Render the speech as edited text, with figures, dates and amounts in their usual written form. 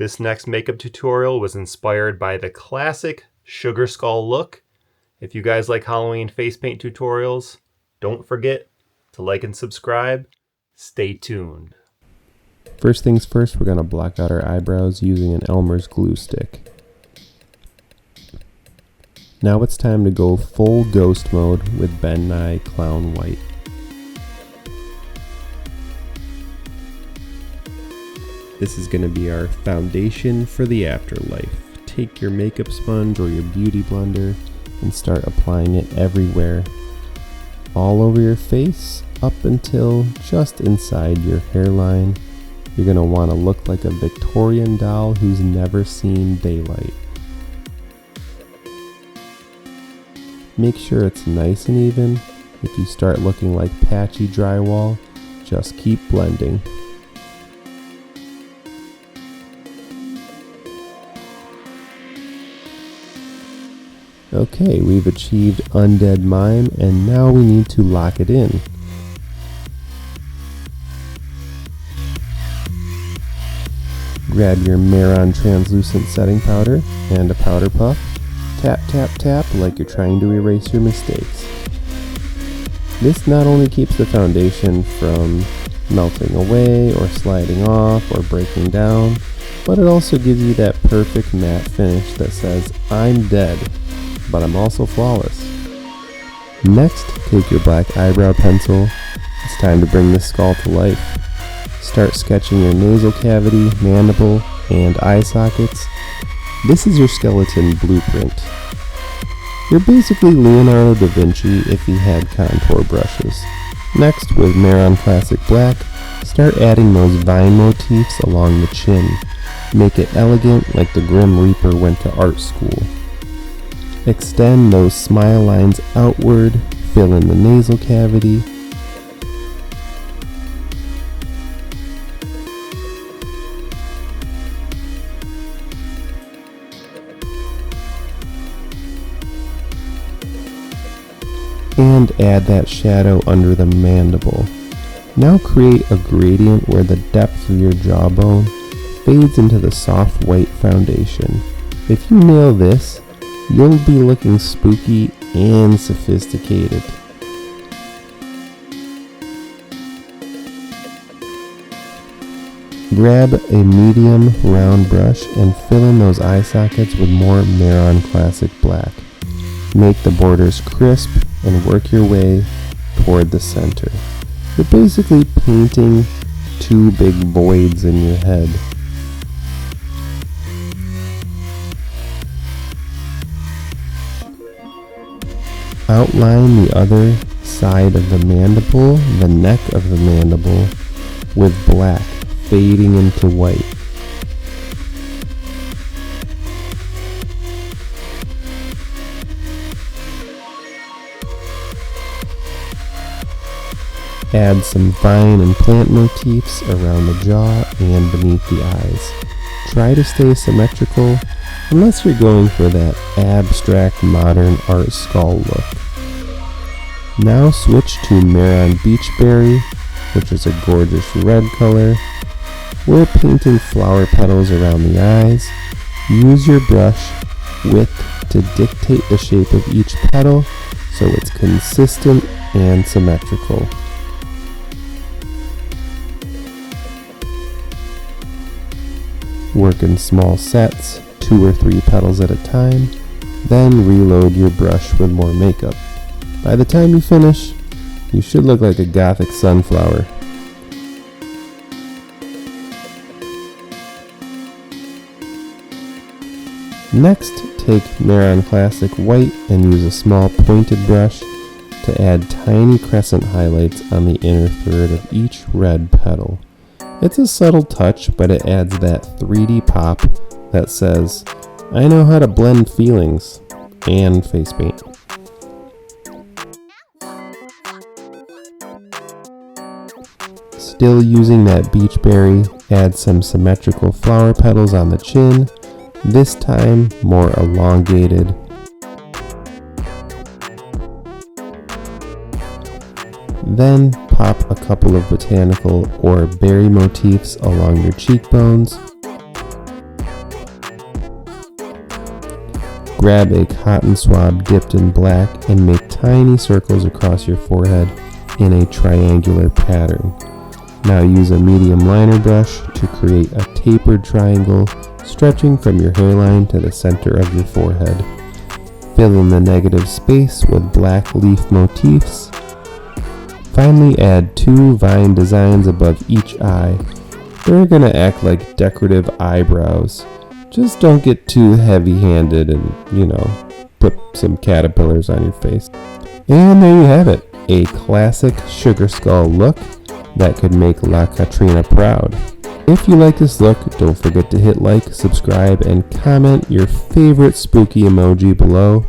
This next makeup tutorial was inspired by the classic sugar skull look. If you guys like Halloween face paint tutorials, don't forget to like and subscribe. Stay tuned. First things first, we're going to block out our eyebrows using an Elmer's glue stick. Now it's time to go full ghost mode with Ben Nye Clown White. This is going to be our foundation for the afterlife. Take your makeup sponge or your beauty blender and start applying it everywhere. All over your face, up until just inside your hairline. You're going to want to look like a Victorian doll who's never seen daylight. Make sure it's nice and even. If you start looking like patchy drywall, just keep blending. Okay, we've achieved undead mime, and now we need to lock it in. Grab your Maron translucent setting powder and a powder puff. Tap, tap, tap like you're trying to erase your mistakes. This not only keeps the foundation from melting away or sliding off or breaking down, but it also gives you that perfect matte finish that says, I'm dead, but I'm also flawless. Next, take your black eyebrow pencil. It's time to bring this skull to life. Start sketching your nasal cavity, mandible, and eye sockets. This is your skeleton blueprint. You're basically Leonardo da Vinci if he had contour brushes. Next, with Maron Classic Black, start adding those vine motifs along the chin. Make it elegant like the Grim Reaper went to art school. Extend those smile lines outward, fill in the nasal cavity. And add that shadow under the mandible. Now create a gradient where the depth of your jawbone fades into the soft white foundation. If you nail this, you'll be looking spooky and sophisticated. Grab a medium round brush and fill in those eye sockets with more Maron Classic Black. Make the borders crisp and work your way toward the center. You're basically painting two big voids in your head. Outline the other side of the mandible, the neck of the mandible, with black fading into white. Add some vine and plant motifs around the jaw and beneath the eyes. Try to stay symmetrical unless you're going for that abstract modern art skull look. Now switch to Maron Beachberry, which is a gorgeous red color. We're painting flower petals around the eyes. Use your brush width to dictate the shape of each petal so it's consistent and symmetrical. Work in small sets, 2 or 3 petals at a time, then reload your brush with more makeup. By the time you finish, you should look like a gothic sunflower. Next, take Maron Classic White and use a small pointed brush to add tiny crescent highlights on the inner third of each red petal. It's a subtle touch, but it adds that 3D pop that says, I know how to blend feelings and face paint. Still using that beachberry, add some symmetrical flower petals on the chin, this time more elongated. Then pop a couple of botanical or berry motifs along your cheekbones. Grab a cotton swab dipped in black and make tiny circles across your forehead in a triangular pattern. Now use a medium liner brush to create a tapered triangle stretching from your hairline to the center of your forehead. Fill in the negative space with black leaf motifs. Finally, add 2 vine designs above each eye. They're going to act like decorative eyebrows. Just don't get too heavy-handed and, put some caterpillars on your face. And there you have it, a classic sugar skull look that could make La Katrina proud. If you like this look, don't forget to hit like, subscribe, and comment your favorite spooky emoji below.